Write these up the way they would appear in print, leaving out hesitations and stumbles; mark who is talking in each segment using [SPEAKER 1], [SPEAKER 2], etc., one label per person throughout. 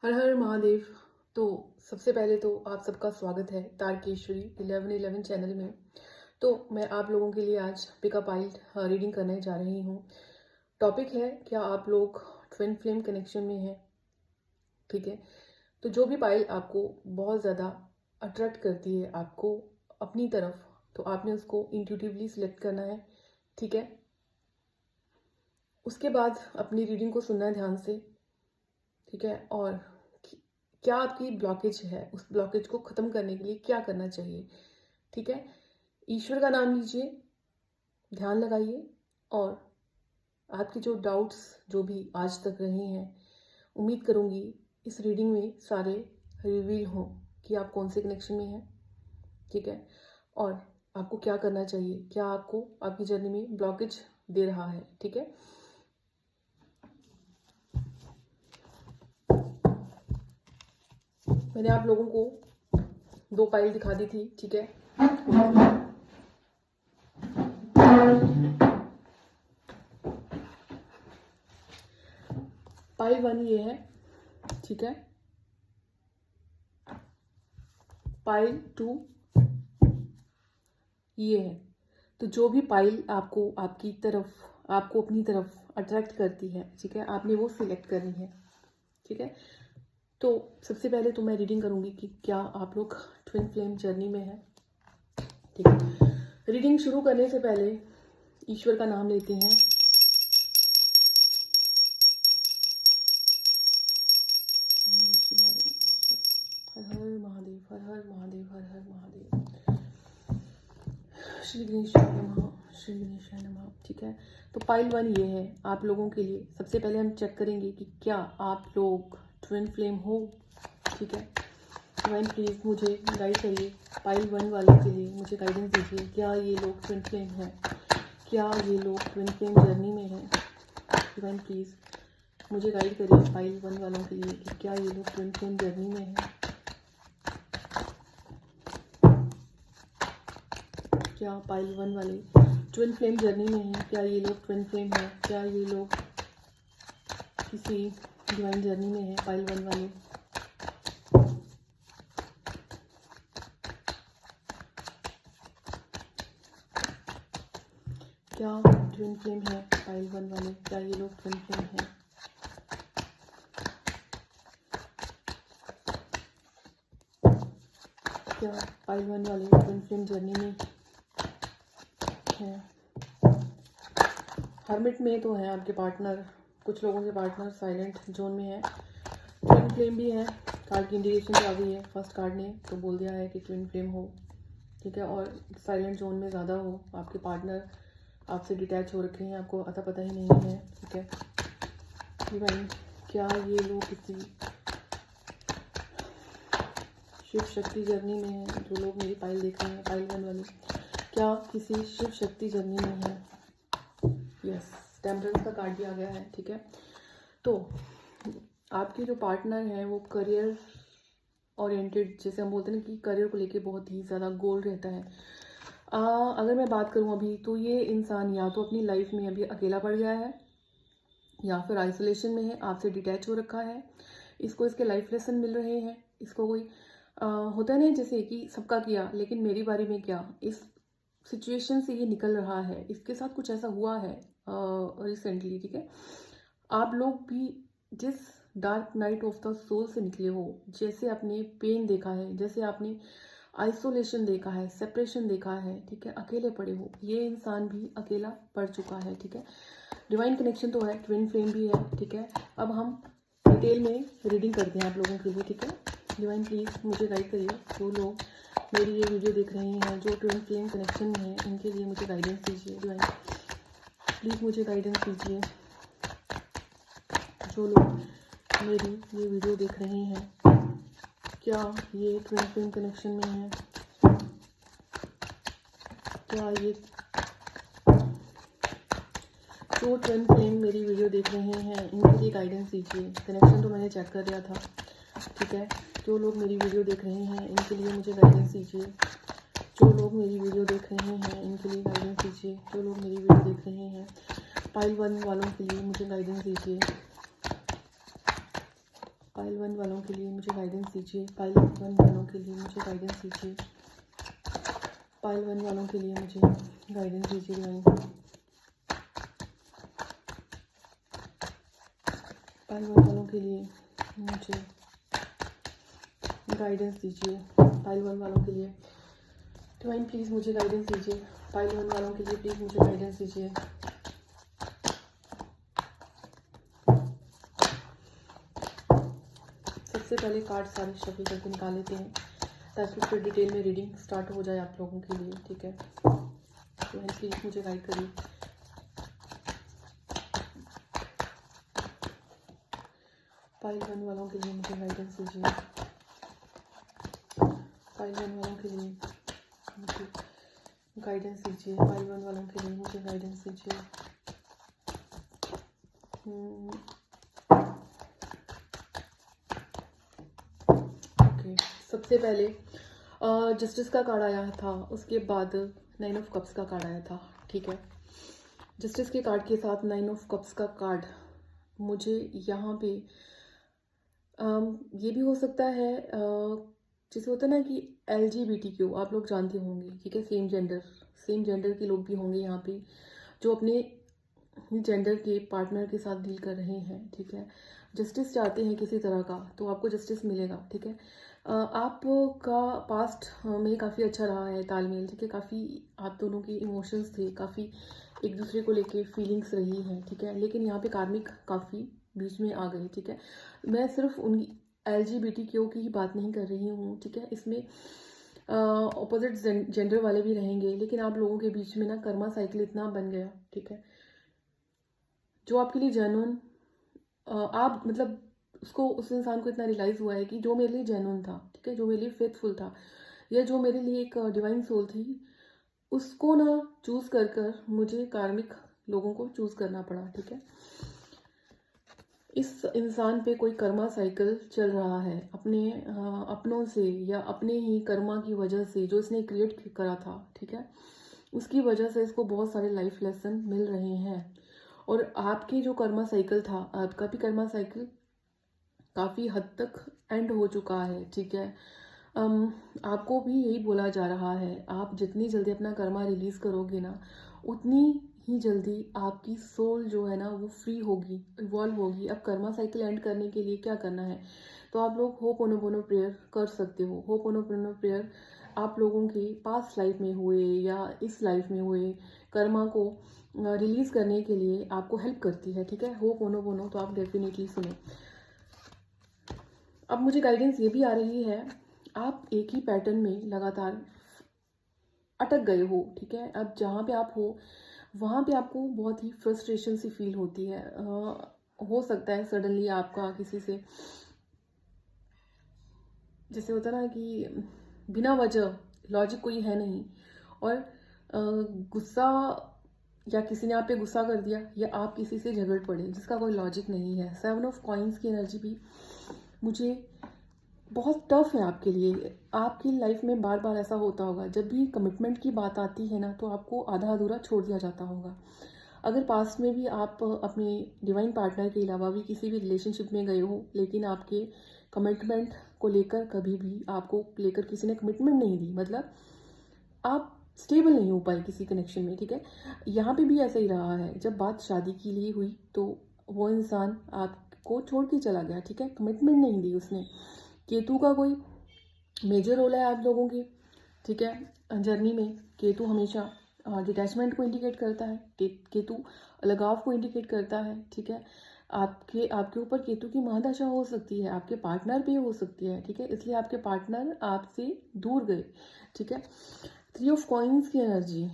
[SPEAKER 1] हर हर महादेव। तो सबसे पहले तो आप सबका स्वागत है तारकेश्वरी 1111 चैनल में। तो मैं आप लोगों के लिए आज पिकअप आइल रीडिंग करने जा रही हूँ। टॉपिक है, क्या आप लोग ट्विन फ्लेम कनेक्शन में हैं? ठीक है, तो जो भी पाइल आपको बहुत ज़्यादा अट्रैक्ट करती है आपको अपनी तरफ, तो आपने उसको इंट्यूटिवली सिलेक्ट करना है। ठीक है, उसके बाद अपनी रीडिंग को सुनना है ध्यान से। ठीक है, और क्या आपकी ब्लॉकेज है, उस ब्लॉकेज को ख़त्म करने के लिए क्या करना चाहिए। ठीक है, ईश्वर का नाम लीजिए, ध्यान लगाइए, और आपके जो डाउट्स जो भी आज तक रहे हैं, उम्मीद करूँगी इस रीडिंग में सारे रिवील हों कि आप कौन से कनेक्शन में हैं। ठीक है, और आपको क्या करना चाहिए, क्या आपको आपकी जर्नी में ब्लॉकेज दे रहा है। ठीक है, मैंने आप लोगों को 2 पाइल दिखा दी थी। ठीक है, पाइल 1 ये है। ठीक है, पाइल 2 ये है। तो जो भी पाइल आपको अपनी तरफ अट्रैक्ट करती है, ठीक है, आपने वो सिलेक्ट करनी है। ठीक है, तो सबसे पहले तो मैं रीडिंग करूंगी कि क्या आप लोग ट्विन फ्लेम जर्नी में हैं। ठीक है, रीडिंग शुरू करने से पहले ईश्वर का नाम लेते हैं। हर हर महादेव, हर हर महादेव, हर हर महादेव। श्री गणेशाय नमः, श्री गणेशाय नमः। ठीक है, तो पाइल 1 ये है आप लोगों के लिए। सबसे पहले हम चेक करेंगे कि क्या आप लोग ट्विन फ्लेम हो। ठीक है, डिवाइन प्लीज मुझे गाइड करिए। पाइल 1 वाले के लिए मुझे गाइडेंस दीजिए, क्या ये लोग ट्विन फ्लेम हैं, क्या ये लोग ट्विन फ्लेम जर्नी में हैं। डिवाइन प्लीज मुझे गाइड करिए पाइल 1 वालों के लिए कि क्या ये लोग ट्विन फ्लेम जर्नी में हैं। क्या पाइल 1 वाले ट्विन फ्लेम जर्नी में हैं, क्या ये लोग ट्विन फ्लेम हैं, क्या ये लोग किसी डिवाइन जर्नी में हैं। पाइल 1 वाले क्या ट्विन फ्लेम है। पाइल 1 वाले, क्या ये लोग ट्विन फ्लेम हैं। क्या पाइल 1 वाले ट्विन फ्लेम जर्नी में है। हर्मिट में तो है आपके पार्टनर, कुछ लोगों के पार्टनर साइलेंट जोन में है। ट्विन फ्लेम भी है, कार्ड की इंडिकेशन तो आ गई है। फर्स्ट कार्ड ने तो बोल दिया है कि ट्विन फ्लेम हो। ठीक है, और साइलेंट जोन में ज़्यादा हो, आपके पार्टनर आपसे डिटैच हो रखे हैं, आपको अता पता ही नहीं है। ठीक है, डिवाइन क्या ये लोग किसी शिव शक्ति जर्नी में है। जो लोग मेरी पाइल देख रहे हैं, पाइल 1 वाले, क्या किसी शिव शक्ति जर्नी में है। यस, टेम्परेंस का कार्ड भी आ गया है। ठीक है, तो आपके जो पार्टनर हैं वो करियर ओरिएंटेड, जैसे हम बोलते हैं ना कि करियर को लेके बहुत ही ज़्यादा गोल रहता है। अगर मैं बात करूँ अभी, तो ये इंसान या तो अपनी लाइफ में अभी अकेला पड़ गया है, या फिर आइसोलेशन में है, आपसे डिटैच हो रखा है। इसको इसके लाइफ लेसन मिल रहे हैं। इसको कोई होता है ना जैसे कि सबका किया लेकिन मेरी बारी में क्या, इस सिचुएशन से ये निकल रहा है। इसके साथ कुछ ऐसा हुआ है रिसेंटली। ठीक है, आप लोग भी जिस dark night of the soul से निकले हो, जैसे आपने पेन देखा है, जैसे आपने आइसोलेशन देखा है, सेपरेशन देखा है, ठीक है, अकेले पड़े हो, ये इंसान भी अकेला पड़ चुका है। ठीक है, डिवाइन कनेक्शन तो है, ट्विन फ्लेम भी है। ठीक है, अब हम डिटेल में रीडिंग करते हैं आप लोगों के लिए। ठीक है, डिवाइन प्लीज़ मुझे गाइड करिए। जो लोग मेरी ये वीडियो देख रहे हैं, जो ट्विन फ्लेम कनेक्शन में है, इनके लिए मुझे गाइडेंस दीजिए। डिवाइन प्लीज़ मुझे गाइडेंस दीजिए। जो लोग मेरी ये वीडियो देख रहे हैं, क्या ये ट्विन फ्लेम कनेक्शन में है, क्या ये जो ट्विन फ्लेम मेरी वीडियो देख रहे हैं, इनके लिए गाइडेंस दीजिए। कनेक्शन तो मैंने चेक कर लिया था। ठीक है, जो लोग मेरी वीडियो देख रहे हैं, इनके लिए मुझे गाइडेंस दीजिए। जो लोग मेरी वीडियो देख रहे हैं, इनके लिए गाइडेंस दीजिए। जो लोग मेरी वीडियो देख रहे हैं, पाइल 1 वालों के लिए मुझे गाइडेंस दीजिए। पाइल 1 वालों के लिए मुझे गाइडेंस दीजिए। पाइल 1 वालों के लिए मुझे गाइडेंस दीजिए। पाइल 1 वालों के लिए मुझे गाइडेंस दीजिए डिवाइन। पाइल 1 वालों के लिए मुझे गाइडेंस दीजिए। पाइल 1 वालों के लिए डिवाइन प्लीज़ मुझे गाइडेंस दीजिए। पाइल 1 वालों के लिए प्लीज़ मुझे गाइडेंस दीजिए। सबसे पहले कार्ड सारे शफल करके निकाल लेते हैं ताकि फिर डिटेल में रीडिंग स्टार्ट हो जाए आप लोगों के लिए, ठीक है। डिवाइन प्लीज़ मुझे गाइड करिए। पाइल 1 वालों के लिए मुझे गाइडेंस दीजिए। पाइल 1 वालों के लिए मुझे गाइडेंस दीजिए। पाइल 1 वालों के लिए मुझे गाइडेंस दीजिए। ओके, सबसे पहले जस्टिस का कार्ड आया था, उसके बाद 9 ऑफ कप्स का कार्ड आया था, ठीक है। जस्टिस के कार्ड के साथ 9 ऑफ कप्स का कार्ड मुझे यहाँ पे ये भी हो सकता है जैसे होता है ना कि LGBTQ आप लोग जानते होंगे, ठीक है। सेम जेंडर के लोग भी होंगे यहाँ पे जो अपने जेंडर के पार्टनर के साथ डील कर रहे हैं, ठीक है। जस्टिस चाहते हैं किसी तरह का तो आपको जस्टिस मिलेगा, ठीक है। आपका पास्ट में काफ़ी अच्छा रहा है तालमेल, ठीक है। काफ़ी आप दोनों के इमोशंस थे, काफ़ी एक दूसरे को लेके फीलिंग्स रही हैं, ठीक है। लेकिन यहाँ पे कार्मिक काफ़ी बीच में आ गए, ठीक है। मैं सिर्फ उन LGBTQ की ही बात नहीं कर रही हूँ, ठीक है। इसमें ऑपोजिट जेंडर वाले भी रहेंगे, लेकिन आप लोगों के बीच में ना कर्मा साइकिल इतना बन गया, ठीक है, जो आपके लिए जेन्युइन आप मतलब उसको उस इंसान को इतना रियलाइज़ हुआ है कि जो मेरे लिए जेन्युइन था, ठीक है, जो मेरे लिए फेथफुल था या जो मेरे लिए एक डिवाइन सोल थी, उसको ना चूज़ कर कर मुझे कार्मिक लोगों को चूज़ करना पड़ा, ठीक है। इस इंसान पे कोई कर्मा साइकिल चल रहा है अपनों से या अपने ही कर्मा की वजह से जो इसने क्रिएट करा था, ठीक है। उसकी वजह से इसको बहुत सारे लाइफ लेसन मिल रहे हैं और आपकी जो कर्मा साइकिल था, आपका भी कर्मा साइकिल काफ़ी हद तक एंड हो चुका है, ठीक है। आपको भी यही बोला जा रहा है, आप जितनी जल्दी अपना कर्मा रिलीज़ करोगे ना, उतनी ही जल्दी आपकी सोल जो है ना वो फ्री होगी, इवॉल्व होगी। अब कर्मा साइकिल एंड करने के लिए क्या करना है, तो आप लोग होपोनोपोनो प्रेयर कर सकते हो। होपोनोपोनो प्रेयर आप लोगों के पास्ट लाइफ में हुए या इस लाइफ में हुए कर्मा को रिलीज़ करने के लिए आपको हेल्प करती है, ठीक है। होपोनोपोनो तो आप डेफिनेटली सुनो। अब मुझे गाइडेंस ये भी आ रही है, आप एक ही पैटर्न में लगातार अटक गए हो, ठीक है। अब जहाँ पे आप हो वहाँ पे आपको बहुत ही फ्रस्ट्रेशन सी फील होती है। हो सकता है सडनली आपका किसी से जैसे होता ना कि बिना वजह लॉजिक कोई है नहीं और गुस्सा या किसी ने आप पे गुस्सा कर दिया या आप किसी से झगड़ पड़े जिसका कोई लॉजिक नहीं है। 7 ऑफ कॉइन्स की एनर्जी भी मुझे बहुत टफ है आपके लिए। आपकी लाइफ में बार बार ऐसा होता होगा, जब भी कमिटमेंट की बात आती है ना तो आपको आधा अधूरा छोड़ दिया जाता होगा। अगर पास्ट में भी आप अपने डिवाइन पार्टनर के अलावा भी किसी भी रिलेशनशिप में गए हो लेकिन आपके कमिटमेंट को लेकर कभी भी आपको लेकर किसी ने कमिटमेंट नहीं दी, मतलब आप स्टेबल नहीं हो पाए किसी कनेक्शन में, ठीक है। यहाँ पे भी ऐसा ही रहा है, जब बात शादी के लिए हुई तो वो इंसान आपको छोड़ के चला गया, ठीक है। कमिटमेंट नहीं दी उसने। केतु का कोई मेजर रोल है आप लोगों की, ठीक है। जर्नी में केतु हमेशा डिटैचमेंट को इंडिकेट करता है, केतु लगाव को इंडिकेट करता है, ठीक है। आपके ऊपर केतु की महादशा हो सकती है, आपके पार्टनर पे हो सकती है, ठीक है। इसलिए आपके पार्टनर आपसे दूर गए, ठीक है। 3 ऑफ कॉइन्स की एनर्जी,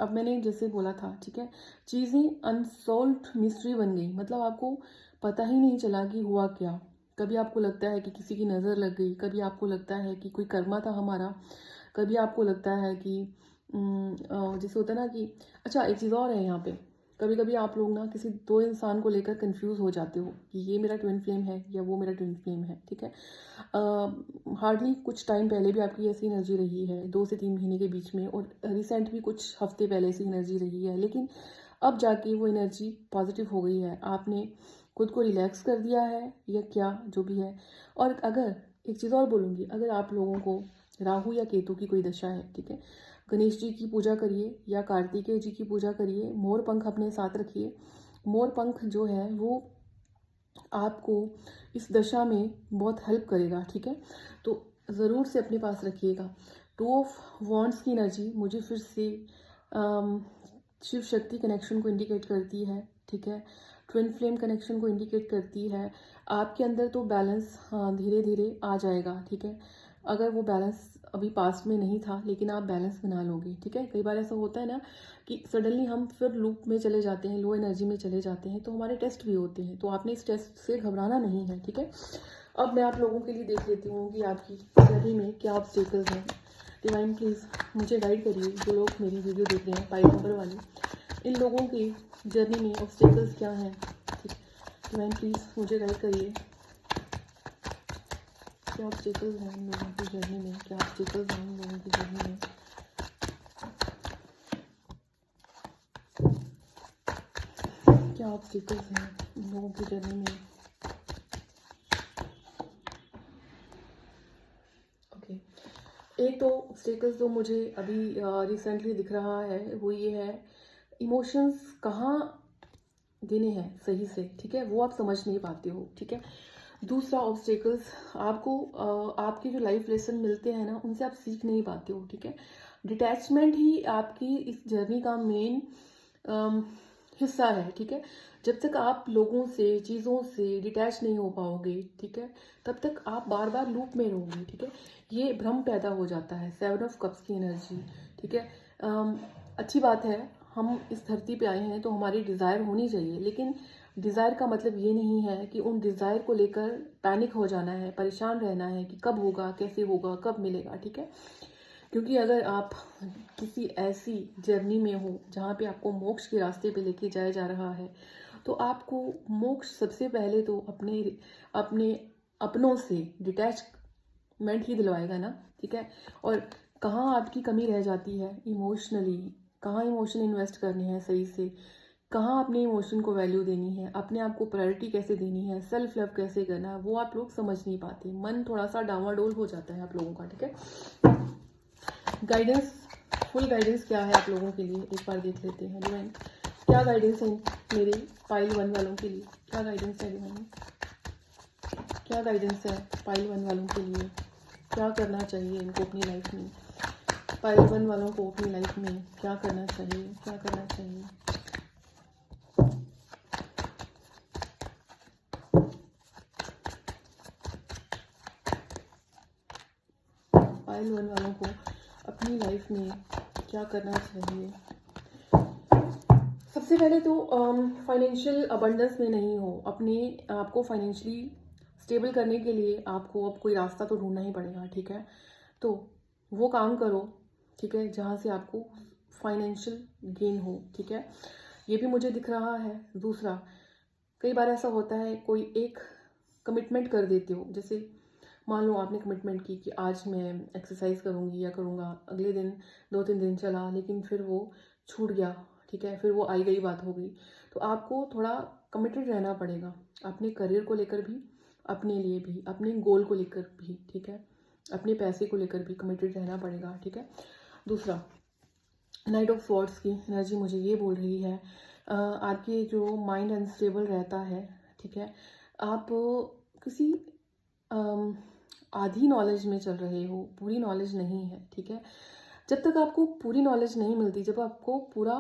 [SPEAKER 1] अब मैंने जैसे बोला था, ठीक है, चीज़ें अनसॉल्व्ड मिस्ट्री बन गई, मतलब आपको पता ही नहीं चला कि हुआ क्या। कभी आपको लगता है कि किसी की नज़र लग गई, कभी आपको लगता है कि कोई कर्मा था हमारा, कभी आपको लगता है कि जैसे होता है ना कि अच्छा एक चीज़ और है यहाँ पे, कभी कभी आप लोग ना किसी दो इंसान को लेकर कंफ्यूज हो जाते हो कि ये मेरा ट्विन फ्लेम है या वो मेरा ट्विन फ्लेम है, ठीक है। हार्डली कुछ टाइम पहले भी आपकी ऐसी एनर्जी रही है, 2 से 3 महीने के बीच में, और रिसेंट भी कुछ हफ्ते पहले ऐसी एनर्जी रही है, लेकिन अब जाके वो एनर्जी पॉजिटिव हो गई है। आपने खुद को रिलैक्स कर दिया है या क्या जो भी है। और अगर एक चीज़ और बोलूँगी, अगर आप लोगों को राहु या केतु की कोई दशा है, ठीक है, गणेश जी की पूजा करिए या कार्तिकेय जी की पूजा करिए, मोर पंख अपने साथ रखिए। मोर पंख जो है वो आपको इस दशा में बहुत हेल्प करेगा, ठीक है, तो ज़रूर से अपने पास रखिएगा। 2 ऑफ वॉन्ड्स की एनर्जी मुझे फिर से शिव शक्ति कनेक्शन को इंडिकेट करती है, ठीक है, ट्विन फ्लेम कनेक्शन को इंडिकेट करती है। आपके अंदर तो बैलेंस धीरे धीरे आ जाएगा, ठीक है। अगर वो बैलेंस अभी पास्ट में नहीं था लेकिन आप बैलेंस बना लोगे, ठीक है। कई बार ऐसा होता है ना कि सडनली हम फिर लूप में चले जाते हैं, लो एनर्जी में चले जाते हैं, तो हमारे टेस्ट भी होते हैं, तो आपने इस टेस्ट से घबराना नहीं है, ठीक है। अब मैं आप लोगों के लिए देख लेती हूँ कि आपकी जर्नी में क्या ऑब्स्टेकल्स हैं। डिवाइन प्लीज़ मुझे गाइड करिए, जो लोग मेरी वीडियो देख रहे हैं पाइल नंबर वाले, इन लोगों की जर्नी में ऑब्स्टेकल्स क्या हैं, ठीक। डिवाइन प्लीज़ मुझे गाइड करिए, क्या ऑब्स्टेकल्स हैं इन लोगों की जर्नी में, क्या ऑब्स्टेकल्स हैं इन लोगों की जर्नी में। क्या ऑब्स्टेकल्स हैं इन लोगों की जर्नी में। ओके, एक तो ऑब्स्टेकल्स जो मुझे अभी रिसेंटली दिख रहा है वो ये है, इमोशंस कहाँ देने हैं सही से, ठीक है, वो आप समझ नहीं पाते हो, ठीक है। दूसरा ऑब्स्टेकल्स, आपको आपके जो लाइफ लेसन मिलते हैं ना उनसे आप सीख नहीं पाते हो, ठीक है। डिटैचमेंट ही आपकी इस जर्नी का मेन हिस्सा है, ठीक है। जब तक आप लोगों से चीज़ों से डिटैच नहीं हो पाओगे, ठीक है, तब तक आप बार बार लूप में रहोगे, ठीक है। ये भ्रम पैदा हो जाता है, 7 ऑफ कप्स की एनर्जी, ठीक है। अच्छी बात है, हम इस धरती पे आए हैं तो हमारी डिज़ायर होनी चाहिए, लेकिन डिज़ायर का मतलब ये नहीं है कि उन डिज़ायर को लेकर पैनिक हो जाना है, परेशान रहना है कि कब होगा, कैसे होगा, कब मिलेगा, ठीक है। क्योंकि अगर आप किसी ऐसी जर्नी में हो जहाँ पे आपको मोक्ष के रास्ते पे लेके जाया जा रहा है, तो आपको मोक्ष सबसे पहले तो अपने अपने अपनों से डिटैचमेंट ही दिलवाएगा ना, ठीक है। और कहाँ आपकी कमी रह जाती है इमोशनली, कहाँ इमोशन इन्वेस्ट करने हैं सही से, कहाँ अपने इमोशन को वैल्यू देनी है, अपने आप को प्रायोरिटी कैसे देनी है, सेल्फ लव कैसे करना है, वो आप लोग समझ नहीं पाते। मन थोड़ा सा डावाडोल हो जाता है आप लोगों का, ठीक है। गाइडेंस, फुल गाइडेंस क्या है आप लोगों के लिए एक बार देख लेते हैं। डिवाइन क्या गाइडेंस है मेरे पाइल 1 वालों के लिए, क्या गाइडेंस है डिवाइन, क्या गाइडेंस है पाइल 1 वालों के लिए, क्या करना चाहिए इनको अपनी लाइफ में। पाइल 1 वालों को अपनी लाइफ में क्या करना चाहिए, क्या करना चाहिए। पाइल 1 वालों को अपनी लाइफ में क्या करना चाहिए। सबसे पहले तो फाइनेंशियल अबंडेंस में नहीं हो, अपने आपको फाइनेंशियली स्टेबल करने के लिए आपको अब कोई रास्ता तो ढूंढना ही पड़ेगा, ठीक है। तो वो काम करो, ठीक है, जहाँ से आपको फाइनेंशियल गेन हो, ठीक है, ये भी मुझे दिख रहा है। दूसरा, कई बार ऐसा होता है कोई एक कमिटमेंट कर देते हो, जैसे मान लो आपने कमिटमेंट की कि आज मैं एक्सरसाइज करूँगी या करूँगा, अगले दिन 2-3 दिन चला लेकिन फिर वो छूट गया, ठीक है, फिर वो आई गई बात हो गई। तो आपको थोड़ा कमिटेड रहना पड़ेगा अपने करियर को लेकर भी, अपने लिए भी, अपने गोल को लेकर भी, ठीक है, अपने पैसे को लेकर भी कमिटेड रहना पड़ेगा, ठीक है। दूसरा, नाइट ऑफ स्वॉर्ड्स की एनर्जी मुझे ये बोल रही है, आपके जो माइंड अनस्टेबल रहता है, ठीक है, आप किसी आधी नॉलेज में चल रहे हो, पूरी नॉलेज नहीं है, ठीक है। जब तक आपको पूरी नॉलेज नहीं मिलती, जब आपको पूरा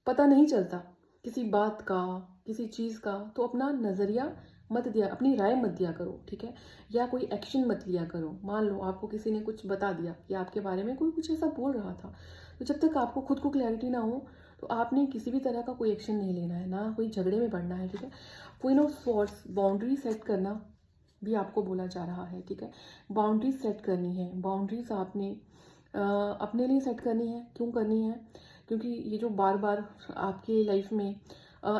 [SPEAKER 1] पता नहीं चलता किसी बात का, किसी चीज़ का, तो अपना नज़रिया मत दिया, अपनी राय मत दिया करो, ठीक है, या कोई एक्शन मत लिया करो। मान लो आपको किसी ने कुछ बता दिया कि आपके बारे में कोई कुछ ऐसा बोल रहा था, तो जब तक आपको खुद को क्लैरिटी ना हो तो आपने किसी भी तरह का कोई एक्शन नहीं लेना है, ना कोई झगड़े में पड़ना है, ठीक है। Queen of swords, boundary set करना भी आपको बोला जा रहा है, ठीक है। बाउंड्रीज सेट करनी है, बाउंड्रीज आपने अपने लिए सेट करनी है। क्यों करनी है? क्योंकि ये जो बार बार आपके लाइफ में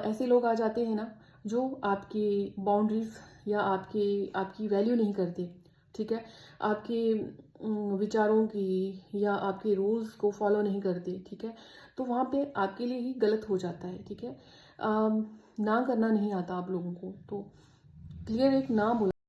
[SPEAKER 1] ऐसे लोग आ जाते हैं ना जो आपकी बाउंड्रीज या आपकी वैल्यू नहीं करते, ठीक है, आपके विचारों की या आपके रूल्स को फॉलो नहीं करते, ठीक है, तो वहाँ पे आपके लिए ही गलत हो जाता है, ठीक है। ना करना नहीं आता आप लोगों को, तो क्लियर एक ना बोला